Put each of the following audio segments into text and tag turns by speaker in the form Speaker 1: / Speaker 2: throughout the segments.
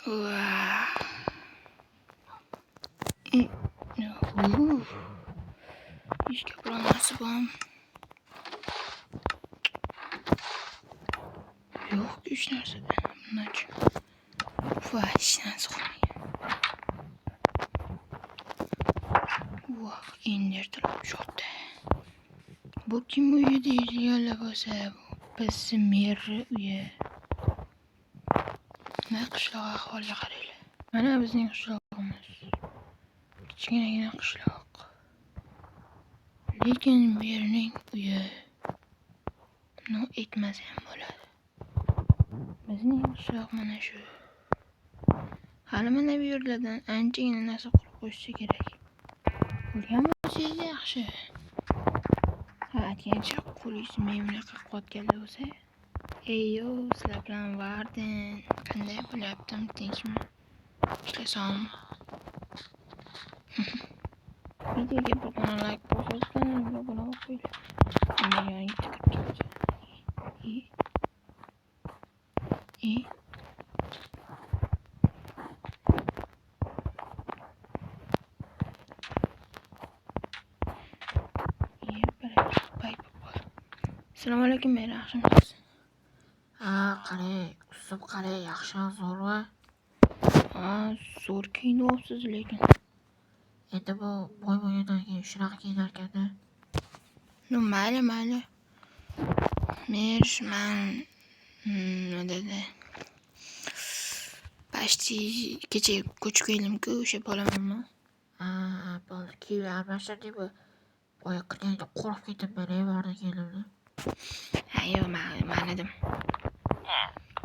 Speaker 1: Wah. Ishga borolmasi bormi? Yo'q, hech narsa. Bundan-chi. Voy, hech narsa qolmagan. Voh, endi ertalab shodda. Bu kim uyi deydiganlar bo'lsa, bizni mer uyi. Mana qishloq ahvoliga qaranglar. Mana bizning qishlog'imiz. Kichkinagina qishloq. Lekin merning uyi aytmasa ham bo'ladi. Bizning qishloq mana shu. Hali mana bu yerlardan anchagina narsa qurib qo'ysa kerak. Ko'rgan bo'lsangiz yaxshi. Ha, aytgancha qo'lingiz memnaqa qotganlar bo'lsa, "Ey-yo, sizlar bilan vardin. Qanday bo'lyaptim, tinchmi? Ishlasam?" Videoga bir dona like bosasiz, kanalga obuna bo'lib qo'yinglar. Videoga tikib ketdi. Assalomu alaykum, mehri yaxshimisiz?
Speaker 2: Ha, qarang, usib qarang, yaxshi zo'rmi?
Speaker 1: Ha, zo'r kiyinyapsiz lekin.
Speaker 2: Endi bu boy-boydan keyin shunaqa kiyinarkan-da.
Speaker 1: Mayli. Man nima dedi? Pashti kecha ko'chib keldim-ku, o'sha bolamanmi?
Speaker 2: Ha, bo'ldi. Kiyib almashtirdik bu. Boya qilganda qo'rqib ketib men evarda keldim.
Speaker 1: Ha, yo'q, men edim.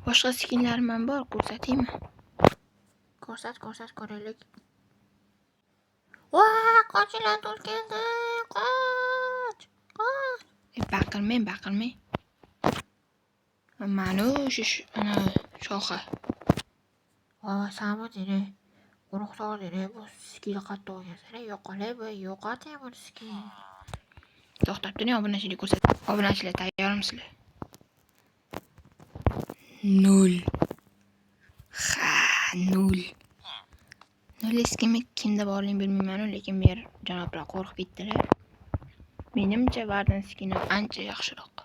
Speaker 1: Boshqa skinlarim ham bor, ko'rsataymi?
Speaker 2: Ko'rsat, ko'raylik. Voy, qochinglar, to'rt keldi. Qoch.
Speaker 1: Baqirmang. Mana o'sha ana shoxa.
Speaker 2: Voy, samodini. Urug'dori bu skin qattiq olgansan. Yo'qolay bu, yo'qoting bu skin.
Speaker 1: To'xtab turing, obunachilik ko'rsat. Obunachilar tayyormisizlar? 0. Ha, 0. 0 kimda borligini bilmayman, lekin men janoblar qo'rqib ketdilar. Menimcha Vardan skini ancha yaxshiroq.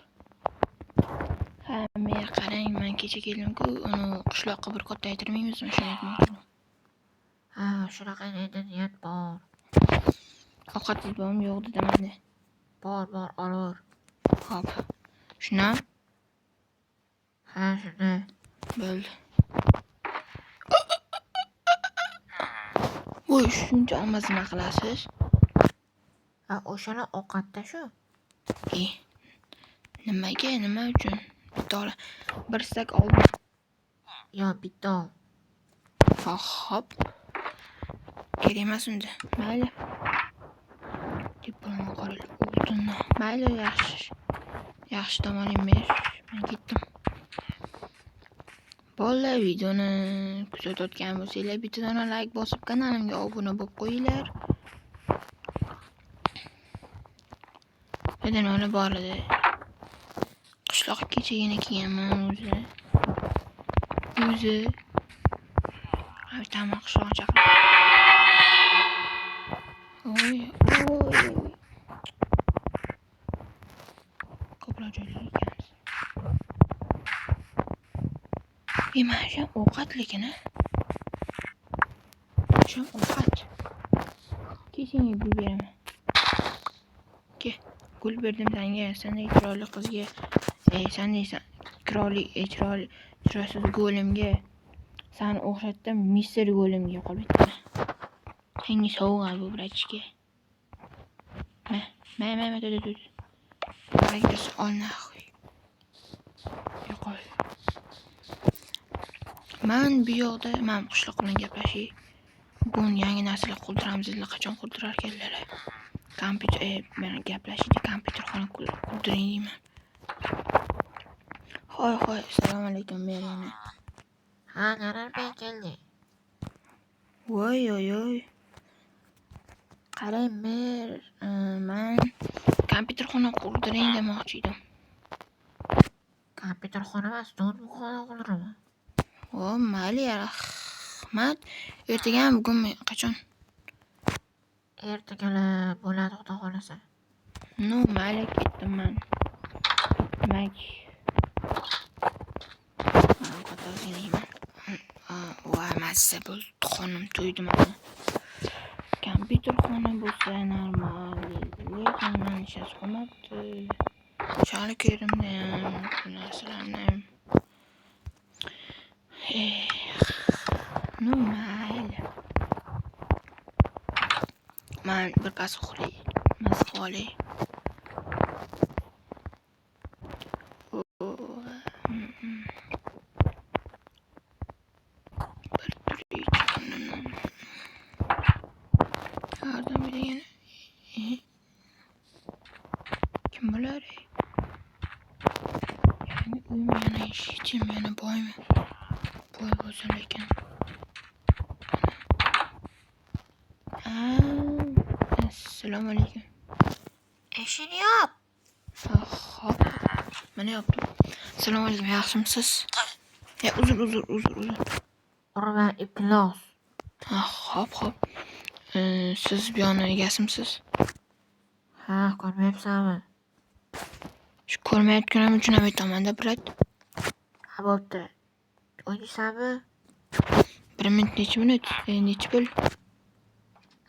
Speaker 1: Ha, men qarang, men kecha keldim-ku, uni qishloqqa bir ko'paytirmaymizmi, shuni aytmoqchiman.
Speaker 2: Ha, shunaqa endi niyat bor.
Speaker 1: Ovqatingiz bormi, yo'q dedim.
Speaker 2: Bor, olur.
Speaker 1: Hop. Shunam?
Speaker 2: Ha, shunday.
Speaker 1: Bo'ldi. Voy, shuncha ommaz nima qilasiz?
Speaker 2: Ha, o'shani ovqatda shu.
Speaker 1: Nimaga, nima uchun? Bitta bir stak oldim.
Speaker 2: Yo, bitta ol.
Speaker 1: Hop. Kerak emas unda. Mayli. Deb bilan qaraylik. O'tinni. Mayli, yaxshi tomonim men ketdim. Bolalar, videoni kuzatayotgan bo'lsanglar, bittadan like bosib kanalimga obuna bo'lib qo'yinglar. Nima olib bor edi? Qishloqqa kechagina kiyganman o'zi. Tamam, qishloqqa chaqir. Oy. Ko'proq joylar ekanmiz. Mana shu ovqat lekin, shu ovqat. Kechingga gul beraman. Gul berdim senga, sendek chiroyli qizga. Sendek chiroysiz go'limga. Seni o'xshatdim Misr go'limga qolib ketdi. Senga sovg'a bu brachka. Dur. Qaraysiz, ol naxuy. Yo'qol. Men bu yoqda qishloq bilan gaplashay. Bugun yangi narsalar qoldiramiz, qachon qoldirar ekanlar. Kompyuter bilan gaplashishdi, kompyuterxona qurdiring deyman. Hoy, assalomu alaykum, Merina.
Speaker 2: Ha, nariroqqa keldi.
Speaker 1: Voy. Qarang, men kompyuterxona qurdiring demoqchi edim.
Speaker 2: Kompyuterxona emas, notebookxona qurdiraman.
Speaker 1: Mayli, rahmat. Ertagami, bugunmi, qachon?
Speaker 2: Ertagalab bo'ladi, xudo xohlasa.
Speaker 1: No, mayli, ketdim men. Demak, ovqatlarni yeyman. Voy, mazza bo'ldi. Xonim to'ydi mana. Kompyuter xona bo'lsa normal, lekin men ishasiz qolmabdi. Shali kerimda ham bu narsalarni ham. No, mayli. Men bir pas uxlay. Mazza qilay. Yardım edin. Kim bular? Yani uyum yana işitim yana boymu? Boy bo'lsa lekin. Assalomu alaykum.
Speaker 2: Ishini yop.
Speaker 1: Hop. Mana yaptım. Assalomu alaykum. Yaxshimisiz? Uzr.
Speaker 2: Urma iflos.
Speaker 1: Hop. Siz bu yoqning egasimisiz?
Speaker 2: Ha, ko'rmayapsanmi?
Speaker 1: Shu ko'rmayotganim uchun ham aytaman-da, brat.
Speaker 2: Ha, bo'pti. O'ynaysanmi?
Speaker 1: 1 minut necha minut? Necha pul?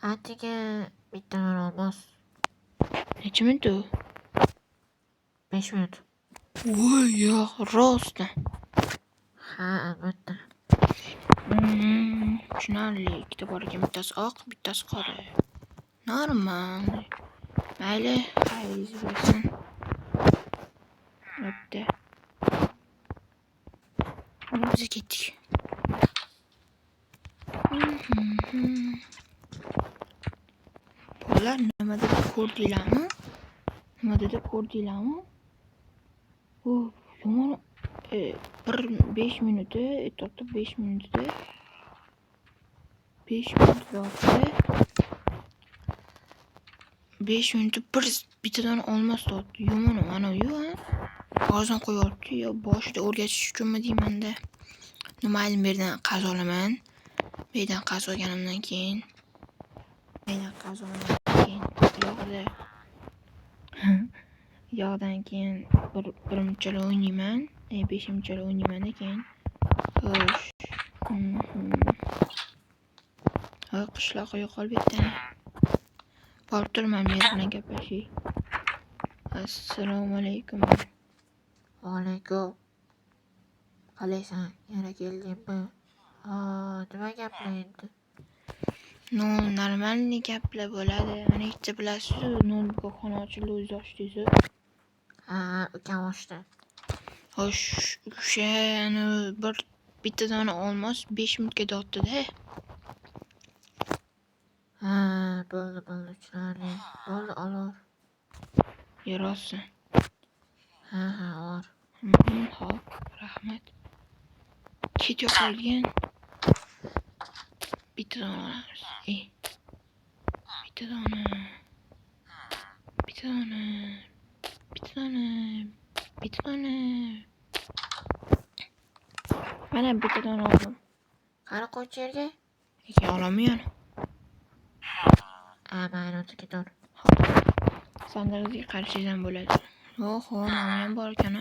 Speaker 2: Atigi bittadan olmos.
Speaker 1: Necha minut u?
Speaker 2: 5 minut.
Speaker 1: Voy, yo'q, rostdan.
Speaker 2: Ha, albatta.
Speaker 1: Tushunarli. Ikkita bor ekan, bittasi oq, bittasi qora. Normal. Mayli, xayringiz bo'lsin. Bo'pti. Biz ketdik. Bolalar nima dedi ko'rdinglarmi? U yomon 5 minuti, to'xtab 5 minutida 5 minut vaqtda 5 minutda bittadan olmos tortdi. Yomon mana yu, og'zini qo'yapti. Yo boshida o'rgatish uchunmi deyman-da. Mayli, bu yerdan qazo olaman. Bu yerdan qazo olganimdan keyin yoqdan keyin bir munchalar o'ynayman. 5 munchalar o'ynayman keyin. Xo'sh. Voy, qishloqqa yo'qol bitdan. Borib turman, men bilan gaplashay. Assalomu alaykum.
Speaker 2: Alaykum. Qalaysan? Yana keldingmi? Nima gaplar endi?
Speaker 1: No, normalniy gaplar bo'ladi. Mana ikkita bilasiz-ku, nonko'xona ochildi, o'zingiz ochdingiz.
Speaker 2: Ha, ukam ochdi.
Speaker 1: Xo'sh, o'shani bittadan olmos 5 minutga tortdi-da.
Speaker 2: Ha, bo'ldi, tushunarli. Bo'ldi, olor.
Speaker 1: Yurolsin.
Speaker 2: Ha, olor.
Speaker 1: Hop, rahmat. Ketib qolgan. Bittadan olamiz. Bittadan. Mana bittadan oldim.
Speaker 2: Qani qo'ychi yerga?
Speaker 1: Lekin olamayman.
Speaker 2: Mayli, o'tiga tur.
Speaker 1: Sandig'ingizga qarashingiz ham bo'ladi. Oho, nomi ham bor ekan.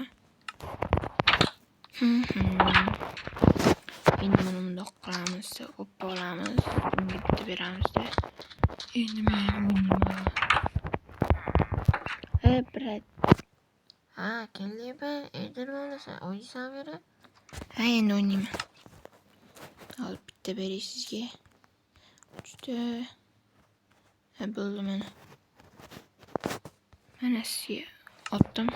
Speaker 1: Endi buni bundoq qilamiz, oppa olamiz, bunga bitta beramiz-da. Endi men o'ynayman. Brat.
Speaker 2: Ha, keldingmi? Endi nima bo'lasan? O'ynaysanmi yana?
Speaker 1: Ha, endi o'ynayman. Hop, bitta beray sizga. 3 ta. Ha, bo'ldi mana. Mana sizga otdim.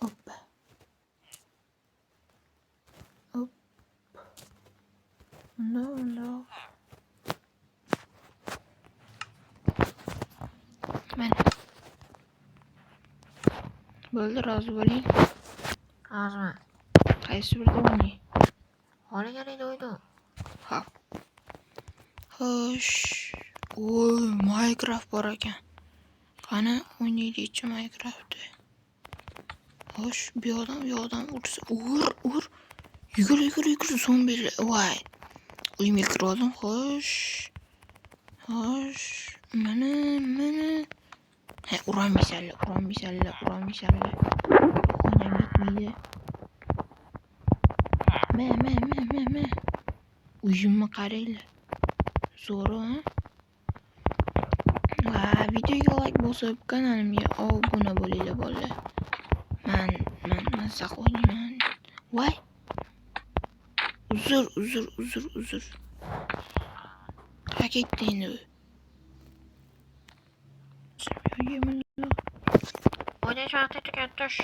Speaker 1: Hoppa. Hop. No. Mana. Bo'ldi, rozi bo'ling.
Speaker 2: Roziman.
Speaker 1: Qaysi birda o'ynay?
Speaker 2: Xohlaganingda o'yna.
Speaker 1: Hop. Xo'sh. Voy, Minecraft bor ekan. Qani o'ynaylik-chi Minecraftni. Xo'sh, bu yoqdan ursa, ur. Yugur, zombi. Voy. Uyimga kirdim, xo'sh. Mana. Ha, urolmaysanlar. Onam yetmaydi. Ma. Uyimni qaranglar. Zo'ru, ha? Va videoga like bosib, kanalimga obuna bo'linglar, bolalar. Men saqlayman. Voy. Uzr. Raketda endi u.
Speaker 2: O'ynash vaqti tugatish.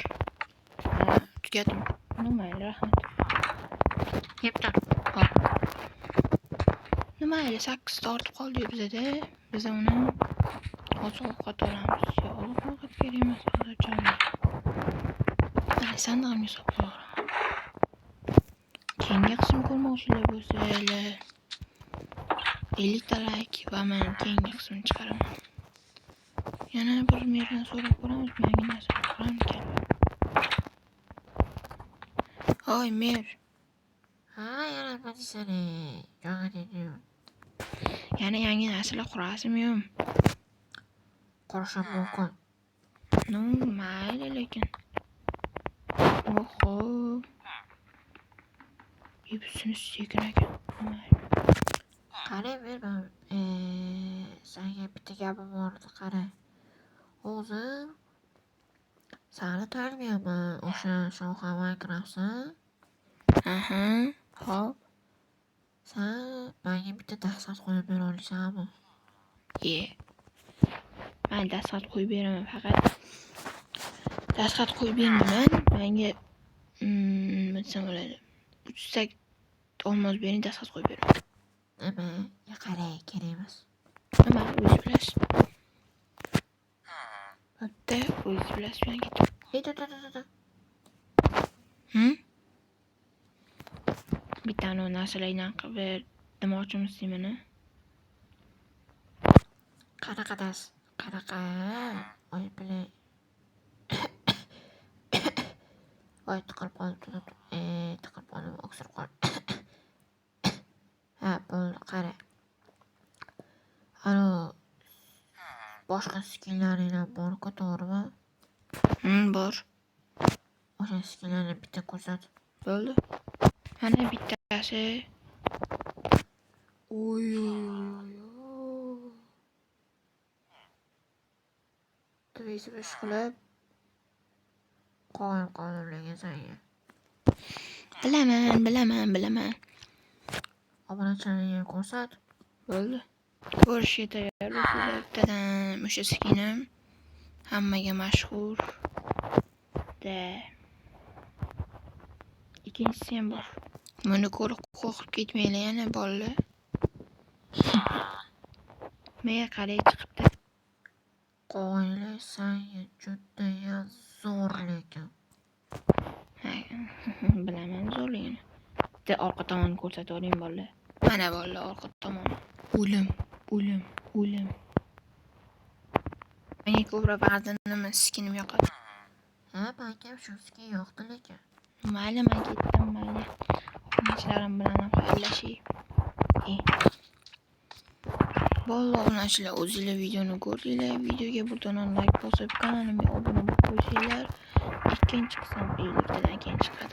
Speaker 1: Tugadim. Mayli, rahmat.
Speaker 2: Yeptir.
Speaker 1: Hop. Mayli, 8 ta ortib qoldi bizda. Biz uni oziq-ovqat olamiz. Oziq-ovqat kerak emas, hozircha. Sandig'imga solib qo'yaman. Keyingi qismni ko'rmoqchilar bo'lsalar 50 ta like va men keyingi qismini chiqaraman. Yana bir merdan so'rab ko'ramiz, menga narsa qilarmikan. Hoy, mer.
Speaker 2: Ha, yana nima deysani? Yo'q dedim.
Speaker 1: Yana yangi narsalar qurasizmi?
Speaker 2: Qurishim mumkin.
Speaker 1: Mayli lekin. Oho. Hepsini sekin ekan.
Speaker 2: Qara men senga bitta gapim bor edi, qara. O'zim seni taniyman. O'sha Shoha Minecraft'san.
Speaker 1: Aha, hop.
Speaker 2: Sen menga bitta dahshat qo'yib bera olasanmi?
Speaker 1: Men dahshat qo'yib beraman, faqat dahshat qo'yib bermayman. Menga nima bo'ladi? 3 sak olmos bering, dahshat qo'yib beraman.
Speaker 2: Nima? Qara, kerak emas.
Speaker 1: Nima, o'zingiz bilasiz. Bitta o'zingiz bilasiz men ketdim. Bittani narsalardan qilib demoqchimisiz meni?
Speaker 2: Qanaqa? Oy bilan. Oy tiqilib qoldim, o'ksirib qoldim. Ha, bo'ldi, qara. Alo, boshqa skinlaring ham bor-ku, to'g'rimi?
Speaker 1: Bor.
Speaker 2: O'sha skinlarni bitta ko'rsat.
Speaker 1: Bo'ldi. Mana bittasi. Oy. Tuvisi ish qilib qo'yimlagan senga. Bilaman.
Speaker 2: Obunachilarga ko'rsat.
Speaker 1: Bo'ldi. Ko'rishga tayyor bo'lsizlar. Bittadan o'sha skinim hammaga mashhur. Ikkinchisi ham bor. Buni ko'rib qo'rqib ketmanglar yana bolalar. Menga qaray chiqibdi.
Speaker 2: Qo'ylar senga judayam zo'r lekin.
Speaker 1: Bilaman zo'rligini. Bitta orqa tomonni ko'rsatib yuboring bolalar. Mana bolalar orqa tomon. O'lim. Menga ko'proq ba'zan nima skinim yoqadi.
Speaker 2: Ha, menga ham shu skin yoqdi lekin.
Speaker 1: Mayli, men ketdim, mayli. Obunachilarim bilan xayrlashing. Bolalar, obunachilar, o'zinglar videoni ko'rdinglar. Videoga bir like bosib, kanalimga obuna bo'lib qo'ysanglar, ikkinchi qism 50 tadan keyin chiqadi.